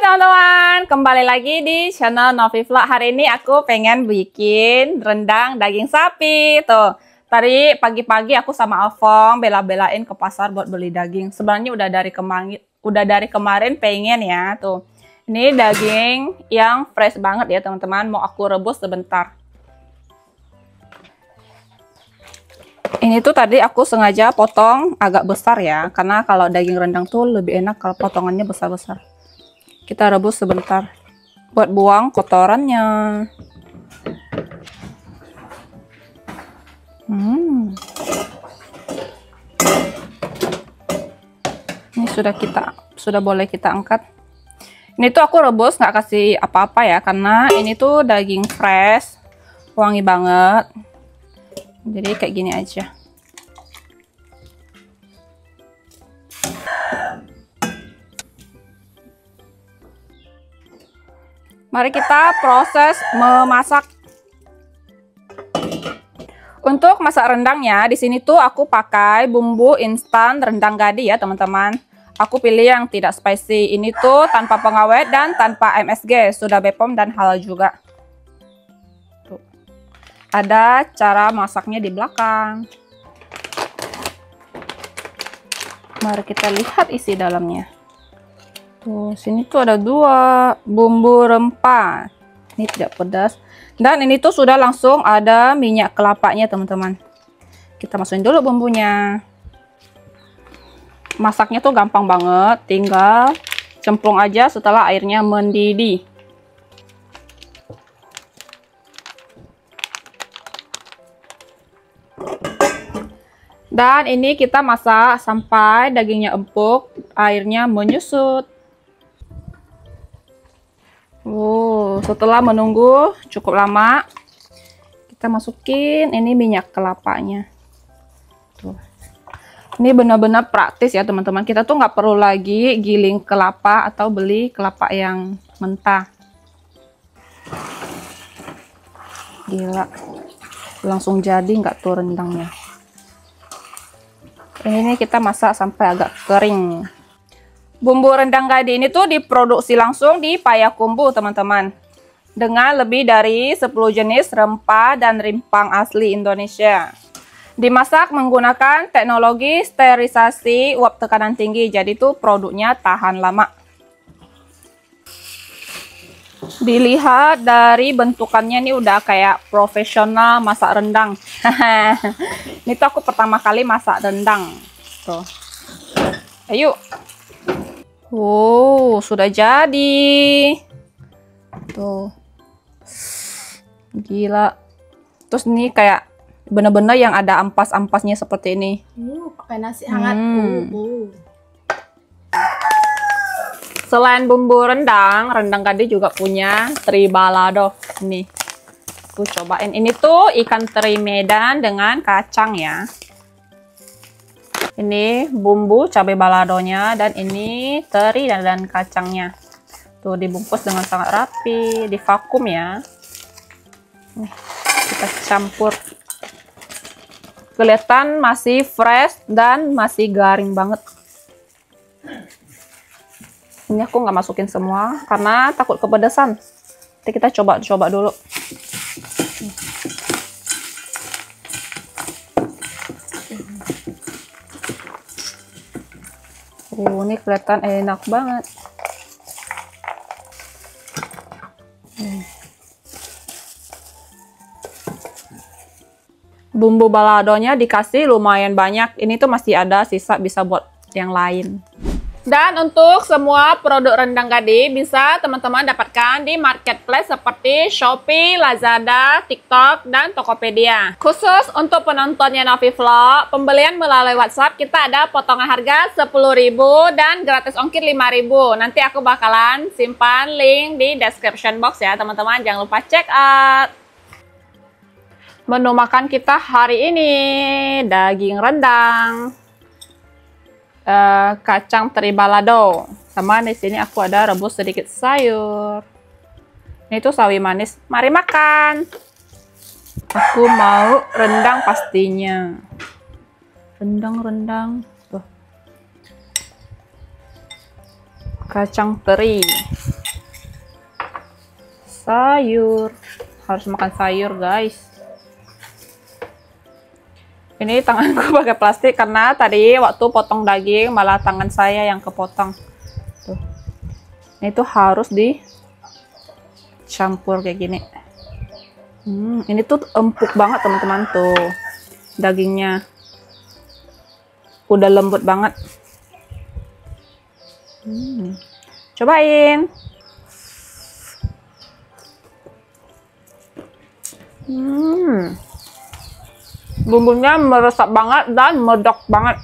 teman-teman, kembali lagi di channel Novi Vlog. Hari ini aku pengen bikin rendang daging sapi. Tuh, tadi pagi-pagi aku sama Alfong bela-belain ke pasar buat beli daging. Sebenarnya udah dari kemarin pengen ya. Tuh, ini daging yang fresh banget ya teman-teman. Mau aku rebus sebentar. Ini tuh tadi aku sengaja potong agak besar ya, karena kalau daging rendang tuh lebih enak kalau potongannya besar-besar. Kita rebus sebentar buat buang kotorannya. Ini sudah boleh kita angkat. Ini tuh aku rebus nggak kasih apa-apa ya, karena ini tuh daging fresh, wangi banget. Jadi kayak gini aja. Mari kita proses memasak. Untuk masak rendangnya, di sini tuh aku pakai bumbu instan rendang gadi ya teman-teman. Aku pilih yang tidak spicy. Ini tuh tanpa pengawet dan tanpa MSG, sudah BPOM dan halal juga. Tuh. Ada cara masaknya di belakang. Mari kita lihat isi dalamnya. Tuh, sini tuh ada 2 bumbu rempah. Ini tidak pedas. Dan ini tuh sudah langsung ada minyak kelapanya, teman-teman. Kita masukin dulu bumbunya. Masaknya tuh gampang banget, tinggal cemplung aja setelah airnya mendidih. Dan ini kita masak sampai dagingnya empuk, airnya menyusut. Setelah menunggu cukup lama, kita masukin ini minyak kelapanya. Tuh. Ini benar-benar praktis ya teman-teman. Kita tuh nggak perlu lagi giling kelapa atau beli kelapa yang mentah. Gila, langsung jadi nggak tuh rendangnya. Ini kita masak sampai agak kering. Bumbu rendang gadi ini tuh diproduksi langsung di Payakumbuh teman-teman. Dengan lebih dari 10 jenis rempah dan rimpang asli Indonesia. Dimasak menggunakan teknologi sterilisasi uap tekanan tinggi. Jadi tuh produknya tahan lama. Dilihat dari bentukannya nih udah kayak profesional masak rendang. Ini tuh aku pertama kali masak rendang. Tuh. Ayo. Sudah jadi. Tuh. Gila. Terus ini kayak bener-bener yang ada ampas-ampasnya seperti ini. Pakai nasi hangat. Selain bumbu rendang gadi juga punya teri balado. Nih. Aku cobain. Ini tuh ikan teri Medan dengan kacang ya. Ini bumbu cabai baladonya dan ini teri dan kacangnya. Tuh dibungkus dengan sangat rapi, divakum ya. Nih, kita campur. Kelihatan masih fresh dan masih garing banget. Ini aku nggak masukin semua karena takut kepedesan. Nanti kita coba dulu. Ini kelihatan enak banget. Bumbu baladonya dikasih lumayan banyak. Ini tuh masih ada sisa, bisa buat yang lain. Dan untuk semua produk rendang gadi bisa teman-teman dapatkan di marketplace seperti Shopee, Lazada, TikTok, dan Tokopedia. Khusus untuk penontonnya Novi Vlog, pembelian melalui WhatsApp kita ada potongan harga 10.000 dan gratis ongkir 5.000. Nanti aku bakalan simpan link di description box ya teman-teman. Jangan lupa check out. Menu makan kita hari ini daging rendang, kacang teri balado, sama di sini aku ada rebus sedikit sayur. Ini tuh sawi manis. Mari makan. Aku mau rendang pastinya. Rendang. Tuh. Kacang teri. sayur. Harus makan sayur, guys. Ini tanganku pakai plastik karena tadi waktu potong daging malah tangan saya yang kepotong. Tuh. Ini tuh harus dicampur kayak gini. Ini tuh empuk banget teman-teman tuh dagingnya. Udah lembut banget. Cobain. Bumbunya meresap banget dan medok banget.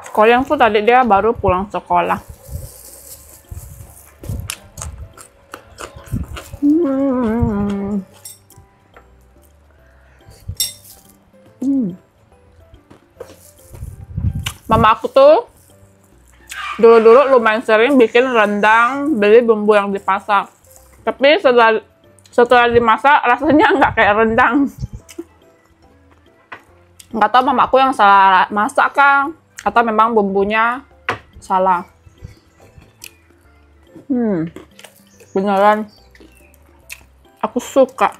Sekolah tuh tadi dia baru pulang sekolah. Mama aku tuh dulu-dulu lumayan sering bikin rendang beli bumbu yang di pasar. Tapi setelah dimasak rasanya nggak kayak rendang. Nggak tahu mama aku yang salah masak kah? Atau memang bumbunya salah. Beneran aku suka.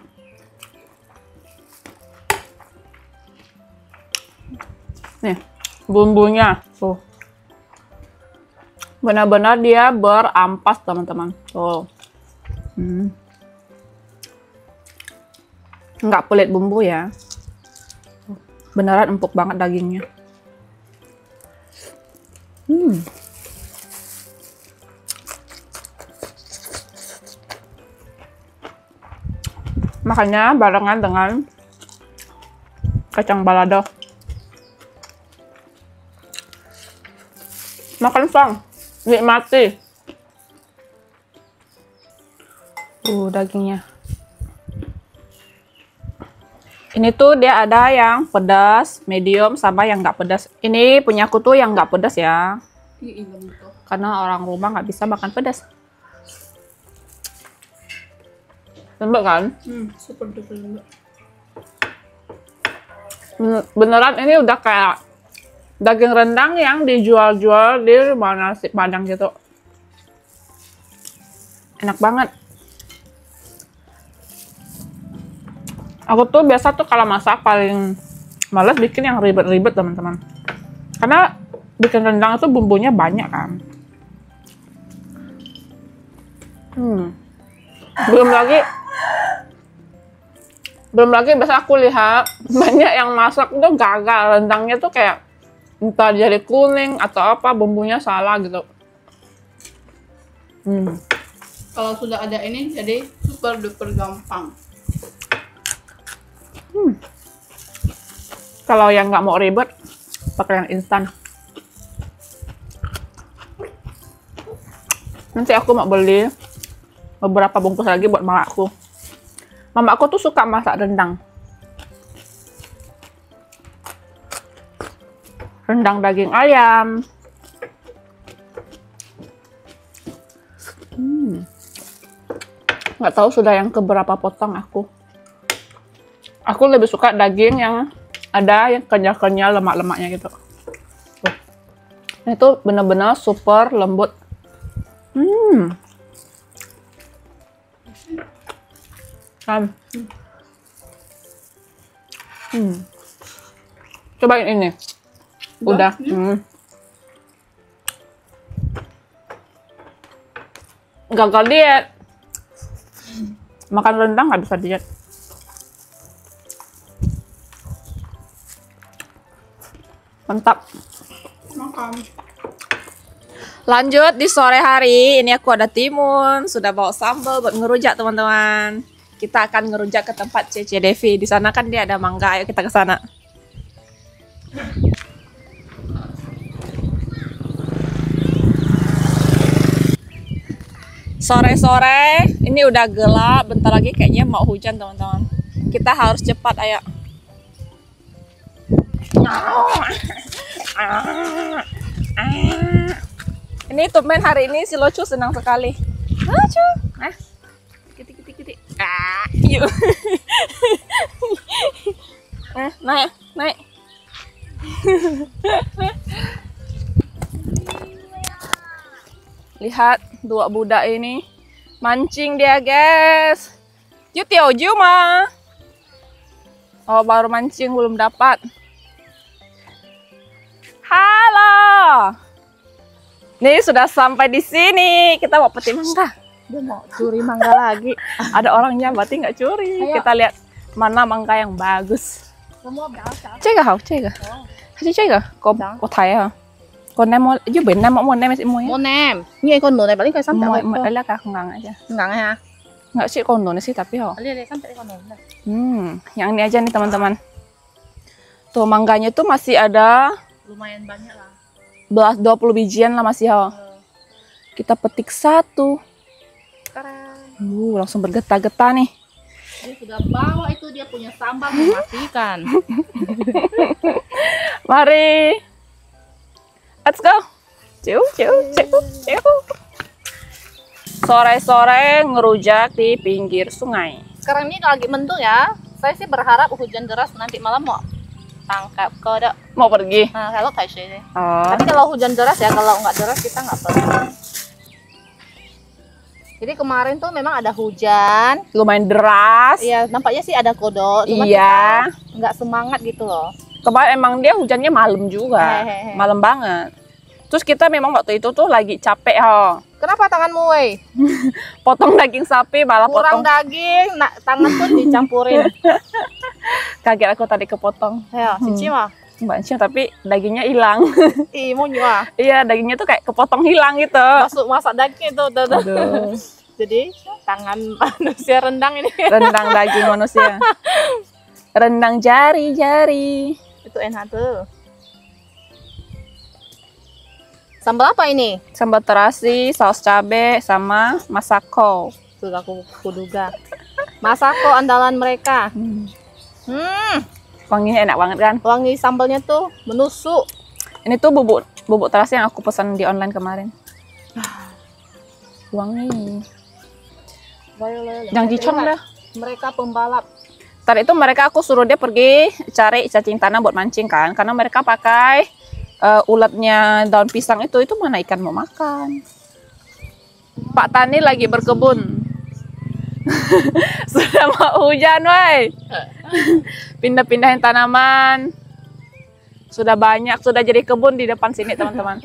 Nih bumbunya tuh benar-benar dia berampas teman-teman tuh. Nggak pelit bumbu ya, beneran empuk banget dagingnya. Makanya barengan dengan kacang balado. Makan sang, nikmati. Dagingnya. Ini tuh dia ada yang pedas, medium, sama yang nggak pedas. Ini punya aku tuh yang nggak pedas ya. Karena orang rumah nggak bisa makan pedas. Lembut kan? Super duper lembut. Beneran ini udah kayak daging rendang yang dijual-jual di rumah nasi Padang gitu. Enak banget. Aku tuh biasa tuh kalau masak paling males bikin yang ribet-ribet teman-teman. Karena bikin rendang itu bumbunya banyak kan. Belum lagi biasa aku lihat banyak yang masak tuh gagal, rendangnya tuh kayak entah jadi kuning atau apa, bumbunya salah gitu. Kalau sudah ada ini jadi super duper gampang. Kalau yang nggak mau ribet pakai yang instan. Nanti aku mau beli beberapa bungkus lagi buat mamaku. Mamaku tuh suka masak rendang. Rendang daging ayam. Nggak tahu sudah yang keberapa potong aku. Aku lebih suka daging yang ada yang kenyal-kenyal, lemak-lemaknya gitu. Ini tuh bener-bener super lembut. Kan. Cobain ini. Udah. Gagal diet. Makan rendang nggak bisa diet. Mantap. Makan. Lanjut di sore hari, ini aku ada timun, sudah bawa sambal buat ngerujak teman-teman. Kita akan ngerujak ke tempat Cece Devi. Di sana kan dia ada mangga, ayo kita ke sana. Sore-sore, ini udah gelap, bentar lagi kayaknya mau hujan teman-teman. Kita harus cepat, ayo. Ini tumben hari ini si Lucu senang sekali. Lucu, nah, kiti. Yuk. Naik, naik. Lihat dua budak ini mancing dia, guys. Yuk Tioju mah. Oh, baru mancing belum dapat. Halo. Nih sudah sampai di sini. Kita mau petik mangga. Dia mau curi mangga lagi. Ada orangnya berarti nggak curi. Ayo. Kita lihat mana mangga yang bagus. Semua biasa. Cek hả? Cek hả? Cek hả? Có thấy hả? Con nem giúp biển nem muốn nem mua Một nem. Như con nửa này balik kayak sampai mau apa? ấy là cả không ngang aja. Enggak ya? Nggak sih con sih tapi ho. Lihat sampai con nửa. Yang ini aja nih teman-teman. Tuh mangganya tuh masih ada Lumayan banyak lah. 20 bijian lah masih ho. Kita petik satu. Keren. Langsung bergetar-getar nih. Dia sudah bawa itu dia punya sambal mematikan. Mari. Let's go. Ciu, ciu, ciu, ciu. Sore-sore ngerujak di pinggir sungai. Sekarang ini lagi mendung ya. Saya sih berharap hujan deras nanti malam mau tangkap kodok. Mau pergi? Nah, kalau kayak sini. Oh. Tapi kalau hujan deras ya, kalau nggak deras kita nggak pergi. Jadi kemarin tuh memang ada hujan. Lumayan deras. Iya, nampaknya sih ada kodok. Cuma Iya. kita nggak semangat gitu loh. Kemarin emang dia hujannya malam juga. Hehehe. Malam banget. Terus kita memang waktu itu tuh lagi capek ho. Kenapa tanganmu, woi? Potong daging sapi malah Kurang potong. daging, tangan pun dicampurin. Kaget aku tadi kepotong. Ya, cici mah. Mbak Cia, tapi dagingnya hilang. Ih, mau juga. Iya, dagingnya tuh kayak kepotong hilang gitu. Masuk masak daging itu. Aduh. Jadi tangan manusia rendang ini. Rendang daging manusia. Rendang jari-jari. Itu enak tuh. Sambal apa ini? Sambal terasi, saus cabe, sama masako. Sudah aku kuduga. Masako andalan mereka. Wanginya enak banget kan? Wangi sambalnya tuh menusuk. Ini tuh bubuk terasi yang aku pesan di online kemarin. Wangi. Jangan dicong dah. Mereka pembalap. Tadi itu mereka aku suruh dia pergi cari cacing tanah buat mancing kan, karena mereka pakai ulatnya daun pisang itu mana ikan mau makan. Pak Tani lagi berkebun. Sudah mau hujan, woi. Pindah-pindahin tanaman. Sudah banyak, sudah jadi kebun di depan sini, teman-teman.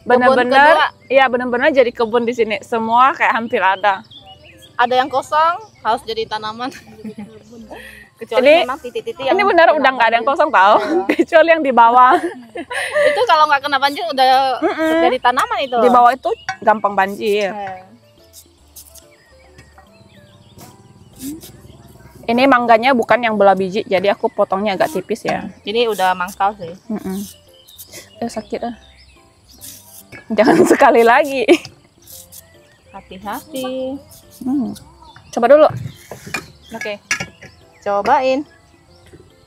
Benar-benar, iya benar-benar jadi kebun di sini. Semua kayak hampir ada. Ada yang kosong harus jadi tanaman. Kecuali Ini- memang titik-titik yang Ini benar udah nggak ada yang kosong tahu, kecuali yang di bawah. itu kalau nggak kena banjir udah jadi tanaman itu. Di bawah itu gampang banjir. Ini mangganya bukan yang belah biji, jadi aku potongnya agak tipis ya. Ini udah mangkal sih. Sakit ah. Jangan sekali lagi. Hati-hati. Coba dulu. Oke. Cobain.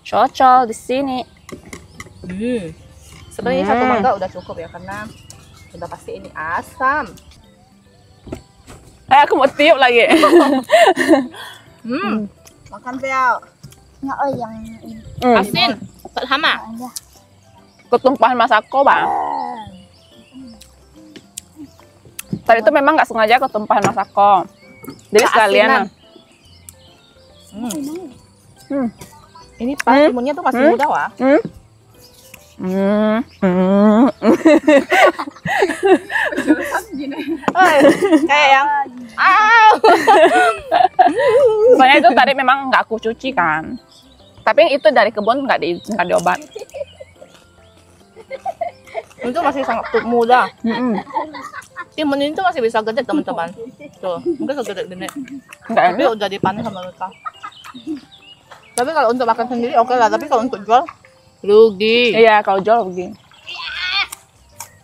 Cocol di sini. Sebenarnya satu mangga udah cukup ya, karena udah pasti ini asam. Aku mau tiup lagi. Makan Piao. Nggak, oh yang ini Asin. Sama. ada. Ketumpahan masako bang. Tadi itu memang nggak sengaja ketumpahan masako. Jadi sekalian. Keasinan. Ini pas timunnya tuh masih muda wah. Kayak yang Soalnya itu tadi memang nggak aku cuci kan. Tapi itu dari kebun nggak diobat. itu masih sangat muda. Timun ini tuh masih bisa gede teman-teman. Tuh, mungkin segede-gede. Nggak Tapi enak. udah dipanen sama mereka. Tapi kalau untuk makan sendiri oke lah, tapi kalau untuk jual rugi. Iya, kalau jual begini.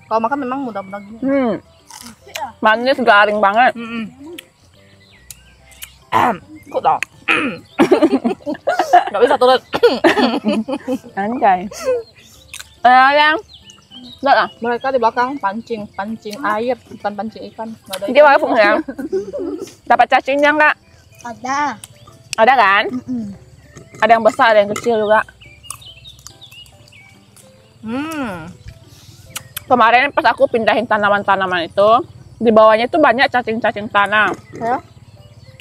Kalau makan memang mudah-mudah gini. Manis garing banget. Kok dong? Nggak bisa turun. Anjay. Yang enggak lah. Mereka di belakang pancing air, bukan pancing ikan. Nggak ada Dia ikan. wafung ya. Dapat cacingnya enggak? Ada. Ada kan? Ada yang besar, ada yang kecil juga. Kemarin pas aku pindahin tanaman-tanaman itu, di bawahnya itu banyak cacing-cacing tanah. Ya?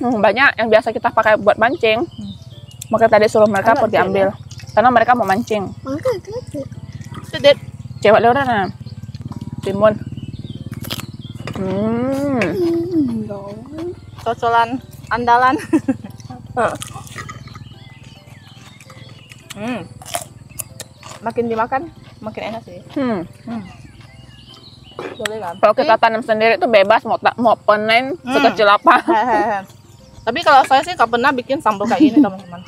Banyak yang biasa kita pakai buat mancing. Makanya tadi suruh mereka pergi ambil. Karena mereka mau mancing. Sedep. Cewek lewat na. Timun. Cocolan andalan. Makin dimakan, makin enak sih. Boleh kan? Kalau kita tanam sendiri itu bebas mau panen sekecil apa. Tapi kalau saya sih nggak pernah bikin sambal kayak gini teman-teman.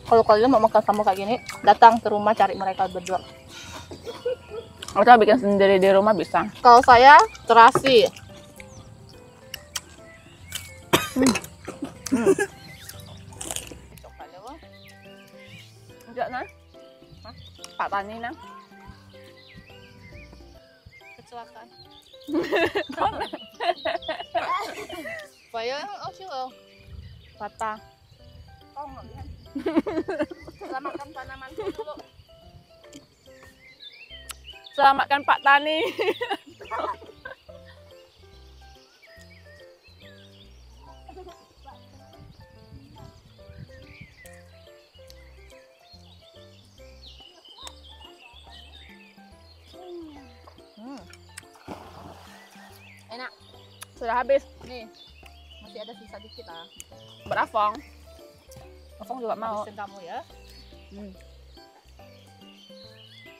Kalau kalian mau makan sambal kayak gini, datang ke rumah cari mereka berdua. Kita bikin sendiri di rumah bisa. Kalau saya terasi. Enggak nah. Pak Tani nah. Kecelakaan. Saya Patah. kau nggak lihat. Selamatkan tanaman dulu. Selamatkan Pak Tani. Enak. Sudah habis. Nih, masih ada sisa dikit lah. Berafong. Afong juga mau. Habisin kamu ya.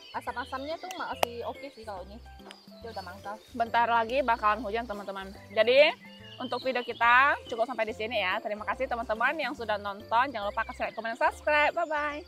Asam-asamnya tuh masih oke sih kalau ini. Dia udah mantap. Bentar lagi bakalan hujan teman-teman. Jadi untuk video kita cukup sampai di sini ya. Terima kasih teman-teman yang sudah nonton. Jangan lupa kasih like, komen, dan subscribe. Bye bye.